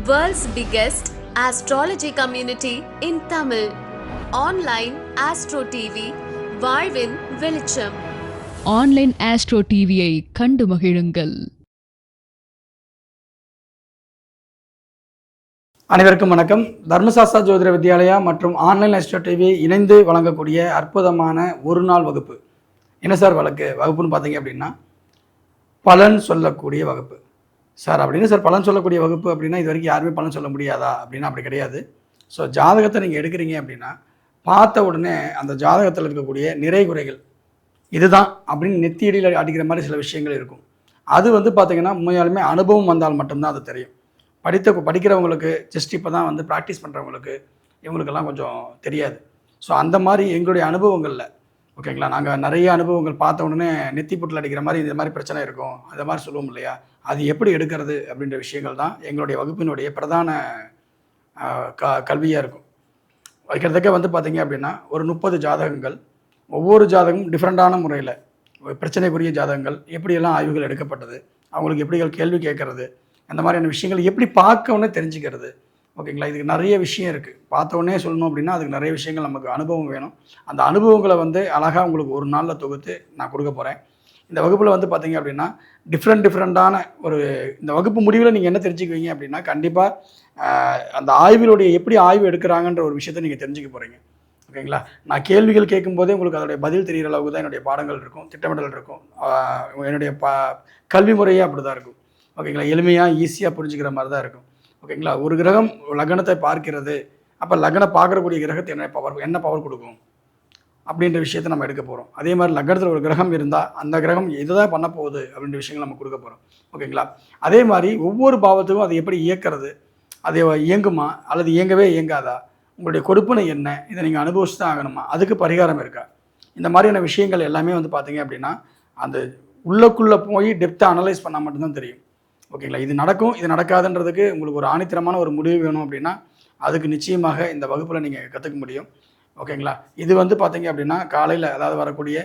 World's biggest astrology community in Tamil. Online Astro TV, வாழ்வின் வெளிச்சம். Online astro டிவியை கண்டு மகிழுங்கள். அனைவருக்கும் வணக்கம். தர்மசாஸ்திரா ஜோதிட வித்யாலயா மற்றும் ஆன்லைன் ஆஸ்ட்ரோ டிவி இணைந்து வழங்கக்கூடிய அற்புதமான ஒரு நாள் வகுப்பு. என்ன சார் வகுப்புன்னு பார்த்தீங்க அப்படின்னா பலன் சொல்லக்கூடிய வகுப்பு சார். அப்படின்னு சார் பலன் சொல்லக்கூடிய வகுப்பு அப்படின்னா இது வரைக்கும் யாருமே பலன் சொல்ல முடியாதா அப்படின்னா அப்படி கிடையாது. ஸோ ஜாதகத்தை நீங்கள் எடுக்கிறீங்க அப்படின்னா பார்த்த உடனே அந்த ஜாதகத்தில் இருக்கக்கூடிய நிறை குறைகள் இதுதான் அப்படின்னு நெத்தியடியில் அடிக்கிற மாதிரி சில விஷயங்கள் இருக்கும். அது பார்த்தீங்கன்னா உண்மையாலுமே அனுபவம் வந்தால் மட்டும்தான் அது தெரியும். படிக்கிறவங்களுக்கு ஜஸ்ட் இப்போ தான் ப்ராக்டிஸ் பண்ணுறவங்களுக்கு இவங்களுக்கெல்லாம் கொஞ்சம் தெரியாது. ஸோ அந்த மாதிரி எங்களுடைய அனுபவங்களில் ஓகேங்களா, நாங்கள் நிறைய அனுபவங்கள் பார்த்த உடனே நெத்தி புட்டில் அடிக்கிற மாதிரி இந்த மாதிரி பிரச்சனை இருக்கும், அந்த மாதிரி சொல்லுவோம் இல்லையா, அது எப்படி எடுக்கிறது அப்படின்ற விஷயங்கள் தான் எங்களுடைய வகுப்பினுடைய பிரதான கல்வியாக இருக்கும். வைக்கிறதுக்கே பார்த்தீங்க அப்படின்னா ஒரு 30 ஜாதகங்கள், ஒவ்வொரு ஜாதகமும் டிஃப்ரெண்ட்டான முறையில் பிரச்சனைக்குரிய ஜாதகங்கள் எப்படியெல்லாம் ஆய்வுகள் எடுக்கப்பட்டது, அவங்களுக்கு எப்படிகள் கேள்வி கேட்கறது, அந்த மாதிரியான விஷயங்கள் எப்படி பார்க்கவுடனே தெரிஞ்சுக்கிறது. ஓகேங்களா, இதுக்கு நிறைய விஷயம் இருக்குது. பார்த்தோன்னே சொல்லணும் அப்படின்னா அதுக்கு நிறைய விஷயங்கள் நமக்கு அனுபவம் வேணும். அந்த அனுபவங்களை அழகாக உங்களுக்கு ஒரு நாளில் தொகுத்து நான் கொடுக்க போகிறேன். இந்த வகுப்பில் பார்த்தீங்க அப்படின்னா டிஃப்ரெண்ட்டான ஒரு இந்த வகுப்பு முடிவில் நீங்கள் என்ன தெரிஞ்சுக்குவீங்க அப்படின்னா கண்டிப்பாக அந்த ஆய்விலுடைய எப்படி ஆய்வு எடுக்கிறாங்கன்ற ஒரு விஷயத்தை நீங்கள் தெரிஞ்சுக்க போகிறீங்க. ஓகேங்களா, நான் கேள்விகள் கேட்கும்போதே உங்களுக்கு அதோடைய பதில் தெரிகிற அளவுக்கு தான் என்னுடைய பாடங்கள் இருக்கும், திட்டமிடல் இருக்கும். என்னுடைய கல்வி முறையே அப்படி தான் இருக்கும். ஓகேங்களா, எளிமையாக ஈஸியாக புரிஞ்சுக்கிற மாதிரி தான் இருக்கும். ஓகேங்களா, ஒரு கிரகம் லக்னத்தை பார்க்கிறது, அப்போ லக்னம் பார்க்கக்கூடிய கிரகத்தை என்ன பவர் கொடுக்கும் அப்படின்ற விஷயத்தை நம்ம எடுக்க போகிறோம். அதே மாதிரி லக்னத்தில் ஒரு கிரகம் இருந்தால் அந்த கிரகம் இதுதான் பண்ண போகுது அப்படின்ற விஷயங்கள் நம்ம கொடுக்க போகிறோம். ஓகேங்களா, அதே மாதிரி ஒவ்வொரு பாவத்துக்கும் அதை எப்படி இயக்கிறது, அது இயங்குமா அல்லது இயங்கவே இயங்காதா, உங்களுடைய கொடுப்பனை என்ன, இதை நீங்கள் அனுபவிச்சு தான் ஆகணுமா, அதுக்கு பரிகாரம் இருக்கா, இந்த மாதிரியான விஷயங்கள் எல்லாமே பார்த்தீங்க அப்படின்னா அந்த உள்ளுக்குள்ளே போய் டெப்த்தாக அனலைஸ் பண்ணால் மட்டும்தான் தெரியும். ஓகேங்களா, இது நடக்கும் இது நடக்காதுன்றதுக்கு உங்களுக்கு ஒரு ஆணித்தரமான ஒரு முடிவு வேணும் அப்படின்னா அதுக்கு நிச்சயமாக இந்த வகுப்பில் நீங்கள் கற்றுக்க முடியும். ஓகேங்களா, இது பார்த்தீங்க அப்படின்னா காலையில், அதாவது வரக்கூடிய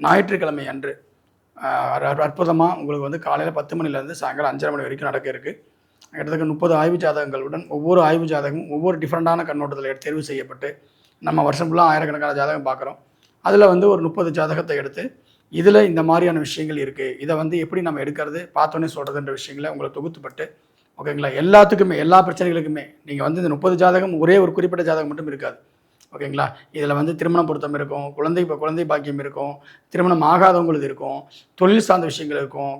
ஞாயிற்றுக்கிழமை அன்று அற்புதமாக உங்களுக்கு காலையில் 10 மணிலேருந்து சாயங்காலம் 5:30 மணி வரைக்கும் நடக்க இருக்குது. கிட்டத்தட்ட 30 ஆய்வு ஜாதகங்களுடன் ஒவ்வொரு ஆய்வு ஜாதகமும் ஒவ்வொரு டிஃப்ரெண்ட்டான கண்ணோட்டத்தில் தேர்வு செய்யப்பட்டு நம்ம வருஷம் ஃபுல்லாக ஆயிரக்கணக்கான ஜாதகம் பார்க்குறோம். அதில் ஒரு 30 ஜாதகத்தை எடுத்து இதில் இந்த மாதிரியான விஷயங்கள் இருக்குது, இதை எப்படி நம்ம எடுக்கிறது, பார்த்தோன்னே சொல்கிறதுன்ற விஷயங்களை உங்களை தொகுத்துப்பட்டு ஓகேங்களா, எல்லாத்துக்குமே எல்லா பிரச்சனைகளுக்குமே நீங்கள் இந்த 30 ஜாதகம் ஒரே ஒரு குறிப்பிட்ட ஜாதகம் மட்டும் இருக்காது. ஓகேங்களா, இதில் திருமண பொருத்தம் இருக்கும், குழந்தை பாக்கியம் இருக்கும், திருமணம் ஆகாதவங்களுக்கு இருக்கும், தொழில் சார்ந்த விஷயங்கள் இருக்கும்,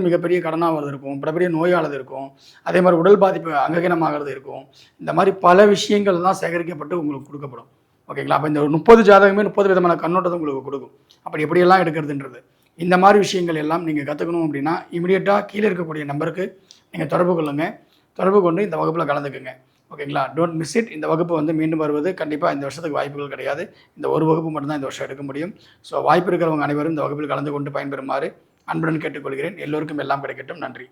மிகப்பெரிய கடனாக வருது இருக்கும், மிகப்பெரிய நோயாளது இருக்கும், அதே மாதிரி உடல் பாதிப்பு அங்ககீனமாகிறது இருக்கும். இந்த மாதிரி பல விஷயங்கள் தான் சேகரிக்கப்பட்டு உங்களுக்கு கொடுக்கப்படும். ஓகேங்களா, அப்போ இந்த 30 ஜாதகமே 30 விதமான கண்ணோட்டத்தை உங்களுக்கு கொடுக்கும். அப்படி எப்படியெல்லாம் எடுக்கிறதுன்றது இந்த மாதிரி விஷயங்கள் எல்லாம் நீங்கள் கற்றுக்கணும் அப்படின்னா இமீடியட்டாக கீழே இருக்கக்கூடிய நம்பருக்கு நீங்கள் தொடர்பு கொண்டு இந்த வகுப்பில் கலந்துக்குங்க. ஓகேங்களா, டோன்ட் மிஸ் இட். இந்த வகுப்பு மீண்டும் வருவது கண்டிப்பாக இந்த வருஷத்துக்கு வாய்ப்புகள் கிடையாது. இந்த ஒரு வகுப்பு மட்டும்தான் இந்த வருஷம் எடுக்க முடியும். ஸோ வாய்ப்பு இருக்கிறவங்க அனைவரும் இந்த வகுப்பில் கலந்து கொண்டு பயன்பெறுமாறு அன்புடன் கேட்டுக்கொள்கிறேன். எல்லோருக்கும் எல்லாம் கிடைக்கட்டும். நன்றி.